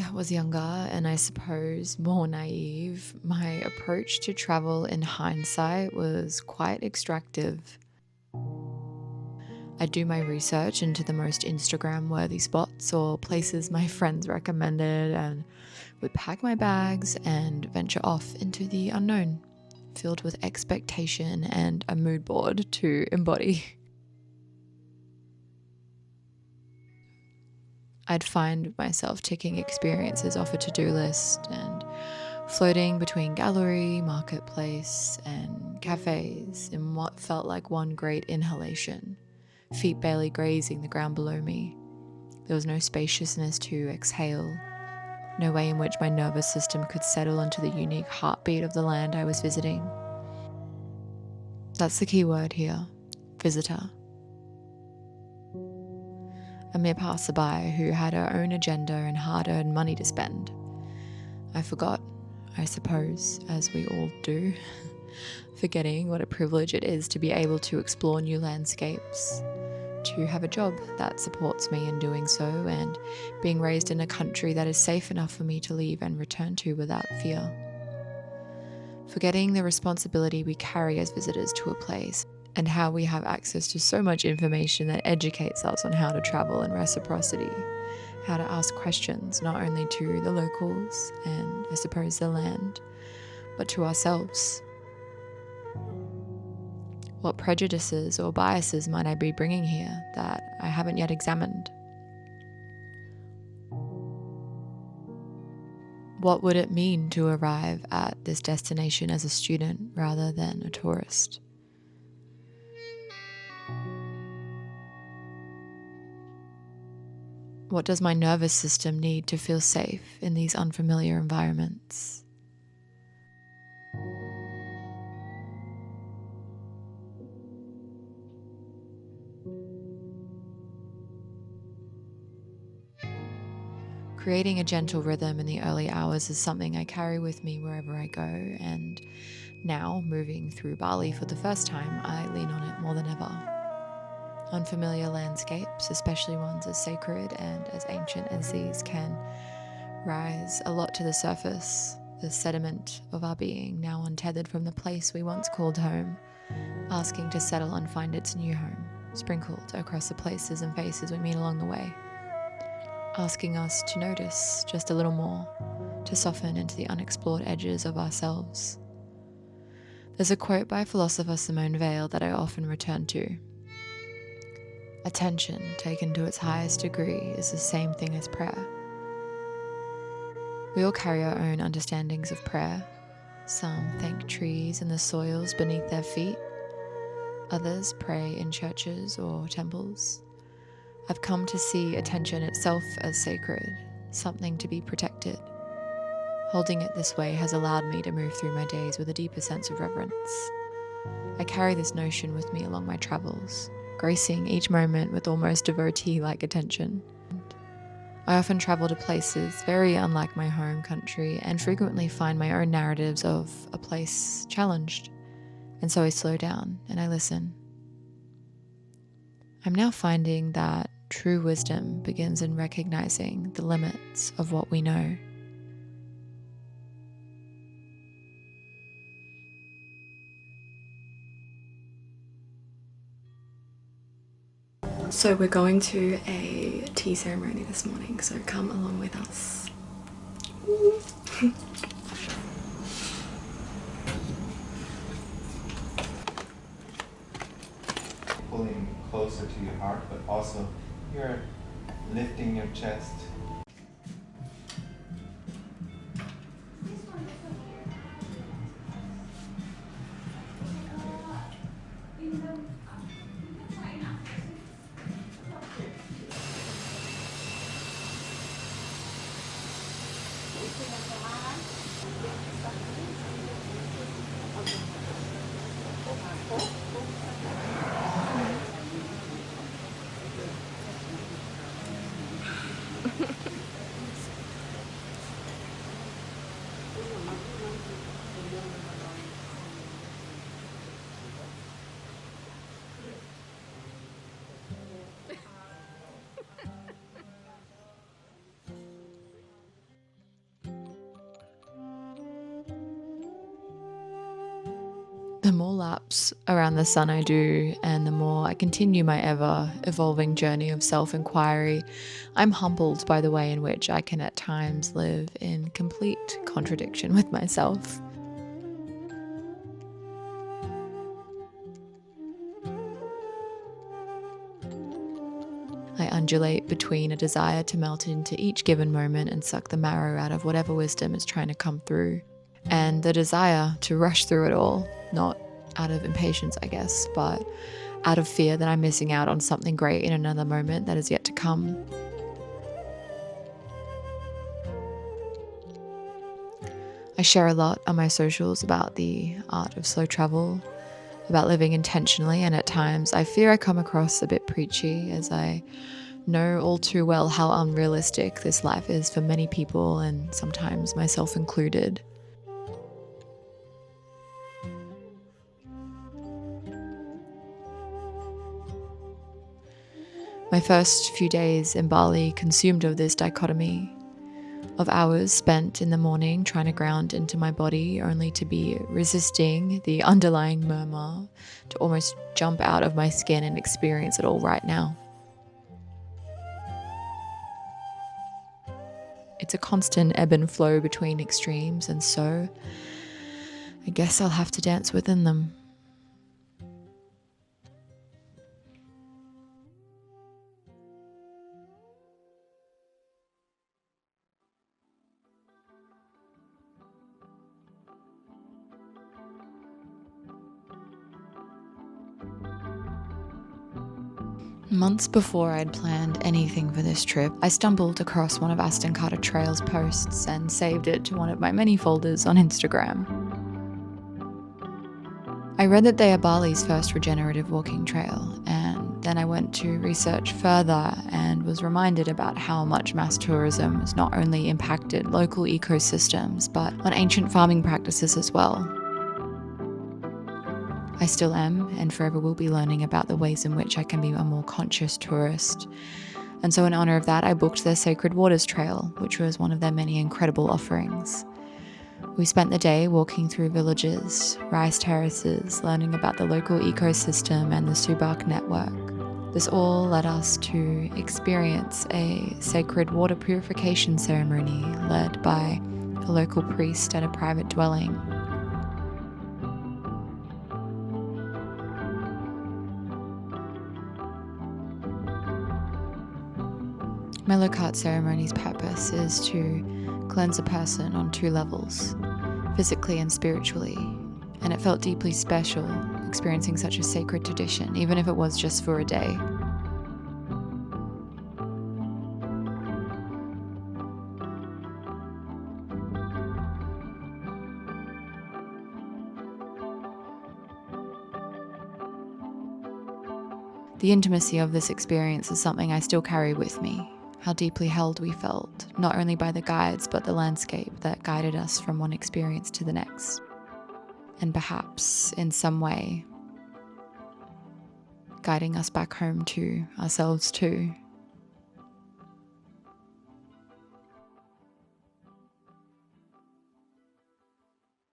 I was younger and I suppose more naive, my approach to travel in hindsight was quite extractive. I'd do my research into the most Instagram worthy spots or places my friends recommended and would pack my bags and venture off into the unknown, filled with expectation and a mood board to embody. I'd find myself ticking experiences off a to-do list and floating between gallery, marketplace, and cafes in what felt like one great inhalation, feet barely grazing the ground below me. There was no spaciousness to exhale, no way in which my nervous system could settle into the unique heartbeat of the land I was visiting. That's the key word here, visitor. A mere passerby who had her own agenda and hard-earned money to spend. I forgot, I suppose, as we all do, forgetting what a privilege it is to be able to explore new landscapes, to have a job that supports me in doing so, and being raised in a country that is safe enough for me to leave and return to without fear. Forgetting the responsibility we carry as visitors to a place, and how we have access to so much information that educates us on how to travel in reciprocity, how to ask questions not only to the locals and I suppose the land, but to ourselves. What prejudices or biases might I be bringing here that I haven't yet examined? What would it mean to arrive at this destination as a student rather than a tourist? What does my nervous system need to feel safe in these unfamiliar environments? Creating a gentle rhythm in the early hours is something I carry with me wherever I go, and now, moving through Bali for the first time, I lean on it more than ever. Unfamiliar landscapes, especially ones as sacred and as ancient as these, can rise a lot to the surface, the sediment of our being, now untethered from the place we once called home, asking to settle and find its new home, sprinkled across the places and faces we meet along the way, asking us to notice just a little more, to soften into the unexplored edges of ourselves. There's a quote by philosopher Simone Weil that I often return to. Attention, taken to its highest degree, is the same thing as prayer. We all carry our own understandings of prayer. Some thank trees and the soils beneath their feet. Others pray in churches or temples. I've come to see attention itself as sacred, something to be protected. Holding it this way has allowed me to move through my days with a deeper sense of reverence. I carry this notion with me along my travels, gracing each moment with almost devotee-like attention. I often travel to places very unlike my home country and frequently find my own narratives of a place challenged, and so I slow down and I listen. I'm now finding that true wisdom begins in recognizing the limits of what we know. So we're going to a tea ceremony this morning, so come along with us. Pulling closer to your heart, but also you're lifting your chest. The more laps around the sun I do, and the more I continue my ever-evolving journey of self-inquiry, I'm humbled by the way in which I can at times live in complete contradiction with myself. I undulate between a desire to melt into each given moment and suck the marrow out of whatever wisdom is trying to come through, and the desire to rush through it all, not out of impatience, I guess, but out of fear that I'm missing out on something great in another moment that is yet to come. I share a lot on my socials about the art of slow travel, about living intentionally, and at times I fear I come across a bit preachy, as I know all too well how unrealistic this life is for many people, and sometimes myself included. My first few days in Bali consumed of this dichotomy of hours spent in the morning trying to ground into my body, only to be resisting the underlying murmur to almost jump out of my skin and experience it all right now. It's a constant ebb and flow between extremes, and so I guess I'll have to dance within them. Months before I'd planned anything for this trip, I stumbled across one of Astungkara Trail's posts and saved it to one of my many folders on Instagram. I read that they are Bali's first regenerative walking trail, and then I went to research further and was reminded about how much mass tourism has not only impacted local ecosystems, but on ancient farming practices as well. I still am, and forever will be, learning about the ways in which I can be a more conscious tourist. And so in honour of that, I booked their Sacred Waters Trail, which was one of their many incredible offerings. We spent the day walking through villages, rice terraces, learning about the local ecosystem and the Subak network. This all led us to experience a sacred water purification ceremony led by a local priest at a private dwelling. Melokat ceremony's purpose is to cleanse a person on two levels, physically and spiritually, and it felt deeply special experiencing such a sacred tradition, even if it was just for a day. The intimacy of this experience is something I still carry with me. How deeply held we felt, not only by the guides, but the landscape that guided us from one experience to the next. And perhaps, in some way, guiding us back home to ourselves too.